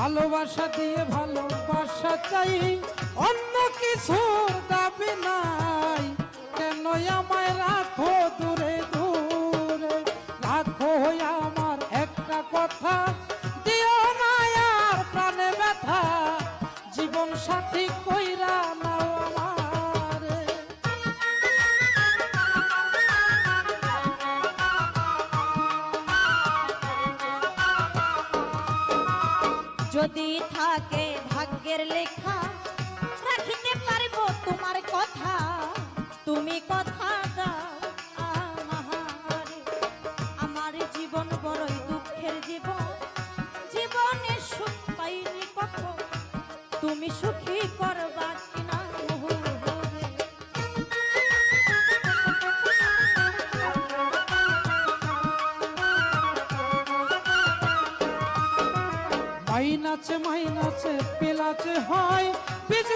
ভালোবাসা দিয়ে ভালোবাসা চাই, অন্য কিছুর দাবি নাই। কেন আমায় রাখো দূরে দূরে, রাখো আমার একটা কথা, দিও না আর প্রাণে ব্যথা, জীবন সাথী কইরা নাও আমারে। যদি থাকে ভাগ্যের লেখা, রাখিতে পারবো তোমার কথা, তুমি কথা দাও আমারে। আমার জীবন বড়ই দুঃখের জীবন, জীবনে সুখ পাইনি কখন, তুমি সুখী করবা কিনা মোহরে। মাইনাচে মাইনাচে পেলাচে হয়, বীজ